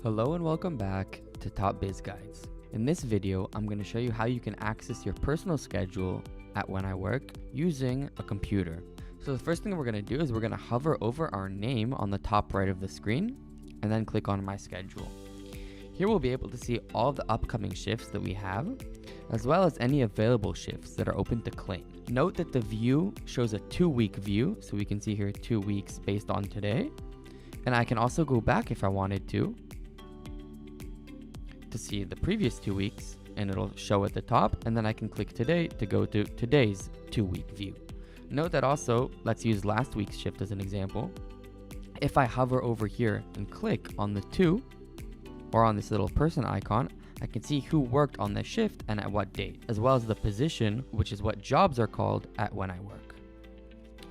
Hello and welcome back to TopBizGuides. In this video, I'm going to show you how you can access your personal schedule at WhenIWork using a computer. So the first thing we're going to do is we're going to hover over our name on the top right of the screen and then click on My Schedule. Here we'll be able to see all the upcoming shifts that we have, as well as any available shifts that are open to claim. Note that the view shows a 2-week view, so we can see here 2 weeks based on today. And I can also go back if I wanted to see the previous 2 weeks, and it'll show at the top, and then I can click today to go to today's 2-week view. Note that also, let's use last week's shift as an example. If I hover over here and click on the 2, or on this little person icon, I can see who worked on the shift and at what date, as well as the position, which is what jobs are called at WhenIWork.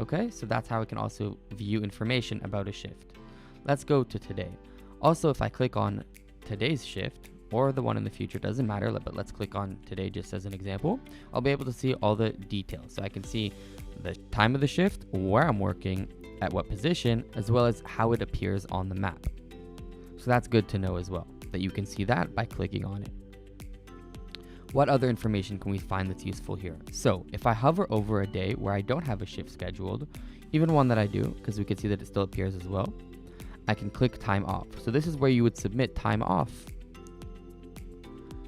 Okay, so that's how I can also view information about a shift. Let's go to today. Also, if I click on today's shift, or the one in the future, doesn't matter, but let's click on today just as an example, I'll be able to see all the details. So I can see the time of the shift, where I'm working, at what position, as well as how it appears on the map. So that's good to know as well, that you can see that by clicking on it. What other information can we find that's useful here? So if I hover over a day where I don't have a shift scheduled, even one that I do, because we can see that it still appears as well, I can click time off. So this is where you would submit time off.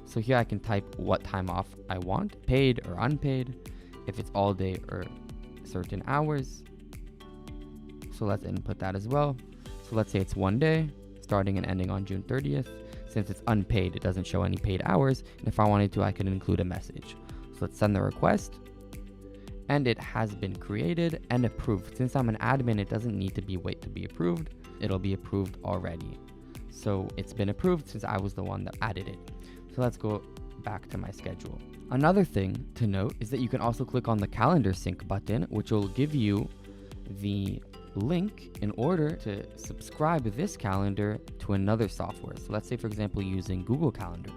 So here I can type what time off I want, paid or unpaid, if it's all day or certain hours. So let's input that as well. So let's say it's 1 day, starting and ending on June 30th. Since it's unpaid, it doesn't show any paid hours. And if I wanted to, I could include a message. So let's send the request. And it has been created and approved. Since I'm an admin, it doesn't need to wait to be approved. It'll be approved already. So it's been approved since I was the one that added it. So let's go back to my schedule. Another thing to note is that you can also click on the calendar sync button, which will give you the link in order to subscribe this calendar to another software. So let's say, for example, using Google Calendar.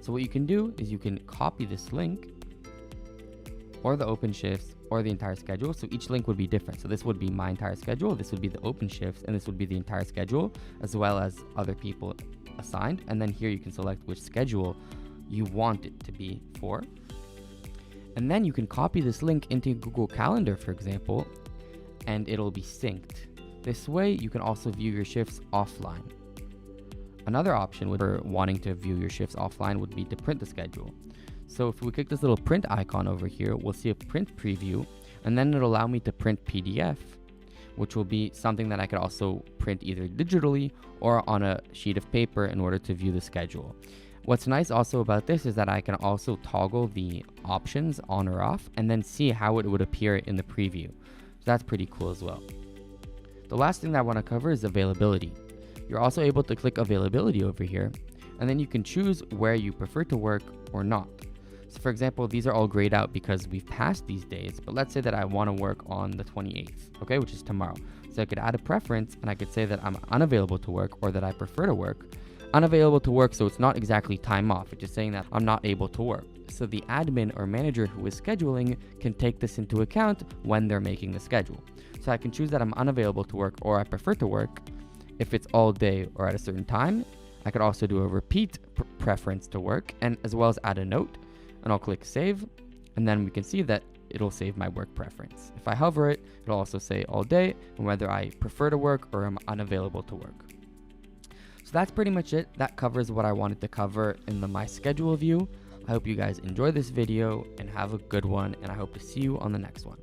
So what you can do is you can copy this link or the open shifts or the entire schedule. So each link would be different. So this would be my entire schedule, this would be the open shifts, and this would be the entire schedule, as well as other people assigned. And then here you can select which schedule you want it to be for. And then you can copy this link into Google Calendar, for example, and it'll be synced. This way you can also view your shifts offline. Another option for wanting to view your shifts offline would be to print the schedule. So if we click this little print icon over here, we'll see a print preview, and then it'll allow me to print PDF, which will be something that I could also print either digitally or on a sheet of paper in order to view the schedule. What's nice also about this is that I can also toggle the options on or off and then see how it would appear in the preview. So that's pretty cool as well. The last thing that I want to cover is availability. You're also able to click availability over here, and then you can choose where you prefer to work or not. So for example, these are all grayed out because we've passed these days, but let's say that I want to work on the 28th, okay, which is tomorrow. So I could add a preference and I could say that I'm unavailable to work or that I prefer to work. Unavailable to work, so it's not exactly time off, it's just saying that I'm not able to work. So the admin or manager who is scheduling can take this into account when they're making the schedule. So I can choose that I'm unavailable to work or I prefer to work if it's all day or at a certain time. I could also do a repeat preference to work, and as well as add a note. And I'll click save, and then we can see that it'll save my work preference. If I hover it, it'll also say all day and whether I prefer to work or am unavailable to work. So that's pretty much it. That covers what I wanted to cover in the My Schedule view. I hope you guys enjoy this video and have a good one, and I hope to see you on the next one.